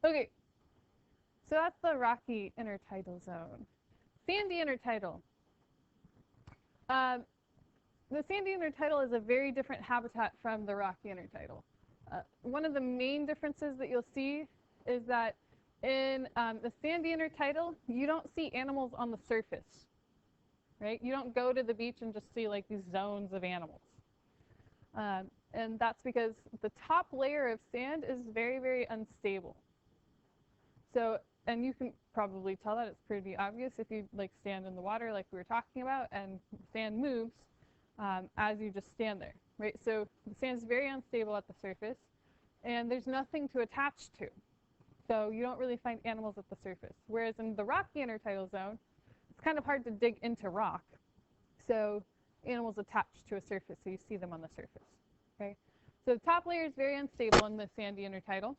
Okay, so that's the rocky intertidal zone. Sandy intertidal. Um, the sandy intertidal is a very different habitat from the rocky intertidal. One of the main differences that you'll see is that in the sandy intertidal, you don't see animals on the surface, right? You don't go to the beach and just see like these zones of animals. And that's because the top layer of sand is very, very unstable. So, and you can probably tell that, it's pretty obvious if you like stand in the water like we were talking about, and sand moves as you just stand there, right? So the sand is very unstable at the surface, and there's nothing to attach to. So you don't really find animals at the surface. Whereas in the rocky intertidal zone, it's kind of hard to dig into rock. So animals attach to a surface, so you see them on the surface. Okay? So the top layer is very unstable in the sandy intertidal.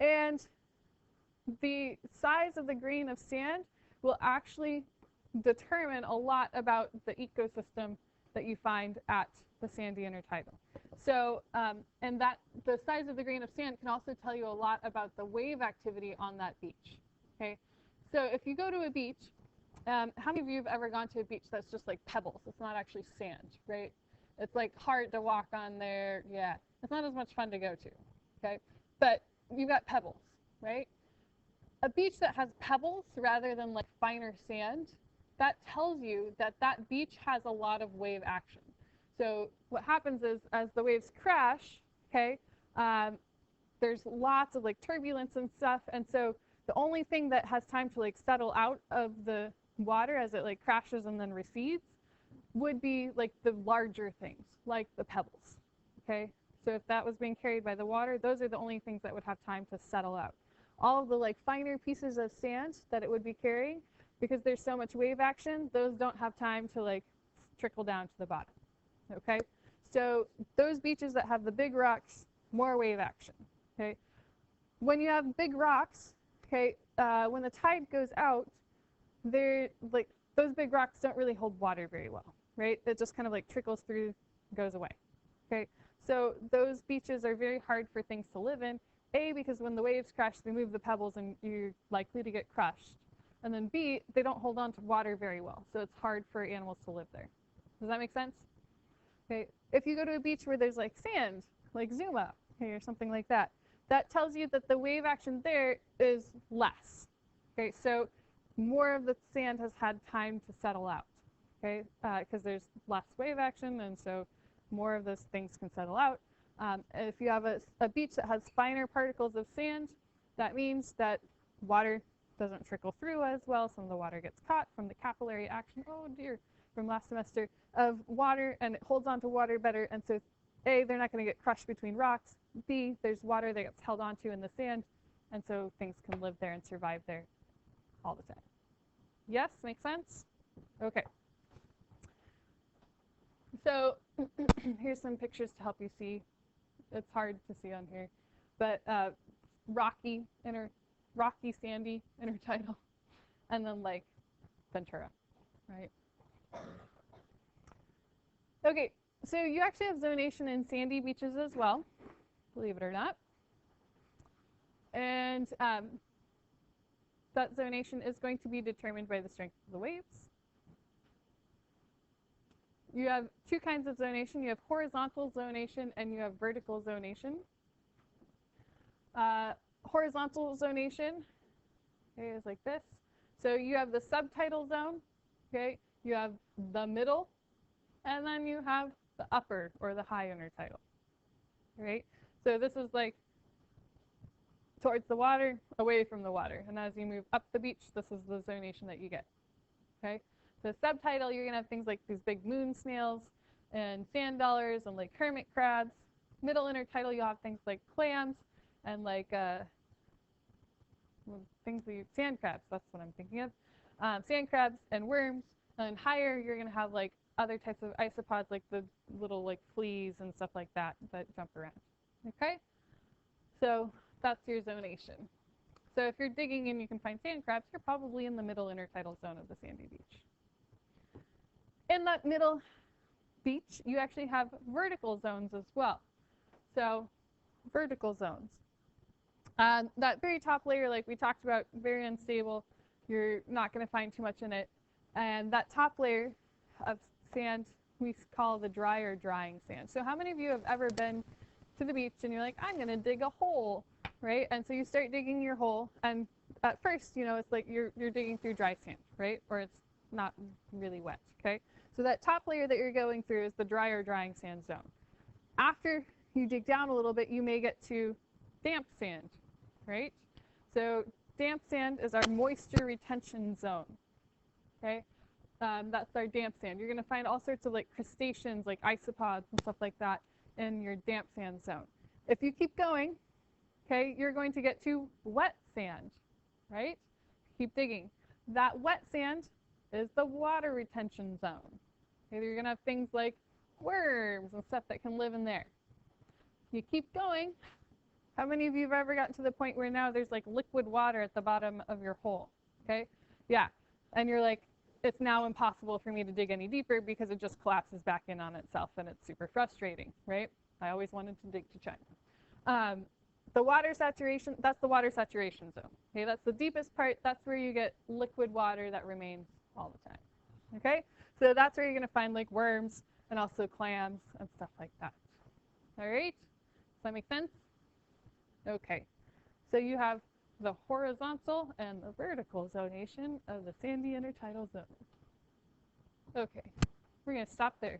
And the size of the grain of sand will actually determine a lot about the ecosystem that you find at the sandy intertidal. So, and that the size of the grain of sand can also tell you a lot about the wave activity on that beach. Okay, so if you go to a beach, how many of you have ever gone to a beach that's just like pebbles? It's not actually sand, right? It's like hard to walk on there. Yeah, it's not as much fun to go to. Okay, but you've got pebbles, right? A beach that has pebbles rather than like finer sand, that tells you that that beach has a lot of wave action. So what happens is as the waves crash, okay, there's lots of like turbulence and stuff, and so the only thing that has time to like settle out of the water as it like crashes and then recedes would be like the larger things, like the pebbles, okay? So if that was being carried by the water, those are the only things that would have time to settle out. All of the like finer pieces of sand that it would be carrying, because there's so much wave action, those don't have time to like trickle down to the bottom. Okay, so those beaches that have the big rocks, more wave action. Okay, when you have big rocks, okay, when the tide goes out, they're like those big rocks don't really hold water very well, right? It just kind of like trickles through, goes away. Okay, so those beaches are very hard for things to live in. A, because when the waves crash, they move the pebbles and you're likely to get crushed. And then B, they don't hold on to water very well, so it's hard for animals to live there. Does that make sense? Okay, if you go to a beach where there's like sand, like Zuma, okay, or something like that, that tells you that the wave action there is less. Okay, so more of the sand has had time to settle out, okay, because there's less wave action, and so more of those things can settle out. If you have a beach that has finer particles of sand, that means that water doesn't trickle through as well. Some of the water gets caught from the capillary action, oh dear, from last semester, of water, and it holds on to water better. And so A, they're not going to get crushed between rocks. B, there's water that gets held onto in the sand, and so things can live there and survive there all the time. Yes, makes sense? Okay. So here's some pictures to help you see. It's hard to see on here, but rocky, sandy, intertidal, and then like Ventura, right? Okay, so you actually have zonation in sandy beaches as well, believe it or not. And that zonation is going to be determined by the strength of the waves. You have two kinds of zonation. You have horizontal zonation and you have vertical zonation. Horizontal zonation is like this. So you have the subtidal zone, okay? You have the middle, and then you have the upper or the high intertidal, right? So this is like towards the water, away from the water. And as you move up the beach, this is the zonation that you get, okay? The subtidal, you're gonna have things like these big moon snails and sand dollars and like hermit crabs. Middle intertidal, you'll have things like clams and like things like sand crabs, that's what I'm thinking of. Sand crabs and worms. And higher, you're gonna have like other types of isopods, like the little like fleas and stuff like that that jump around, okay? So that's your zonation. So if you're digging and you can find sand crabs, you're probably in the middle intertidal zone of the sandy beach. In that middle beach, you actually have vertical zones as well. So vertical zones. That very top layer, like we talked about, very unstable. You're not going to find too much in it. And that top layer of sand we call the drier drying sand. So how many of you have ever been to the beach and you're like, I'm going to dig a hole, right? And so you start digging your hole, and at first, you know, it's like you're digging through dry sand, right? Or it's not really wet, okay? So that top layer that you're going through is the drier drying sand zone. After you dig down a little bit, you may get to damp sand, right? So damp sand is our moisture retention zone, okay? That's our damp sand. You're going to find all sorts of like crustaceans, like isopods and stuff like that in your damp sand zone. If you keep going, okay, you're going to get to wet sand, right? Keep digging. That wet sand is the water retention zone. Okay, you're going to have things like worms and stuff that can live in there. You keep going. How many of you have ever gotten to the point where now there's like liquid water at the bottom of your hole? Okay, yeah, and you're like, it's now impossible for me to dig any deeper because it just collapses back in on itself, and it's super frustrating, right? I always wanted to dig to China. The water saturation, that's the water saturation zone. Okay, that's the deepest part. That's where you get liquid water that remains all the time. Okay, so that's where you're going to find like worms and also clams and stuff like that. All right, does that make sense? Okay, so you have the horizontal and the vertical zonation of the sandy intertidal zone. Okay, we're going to stop there.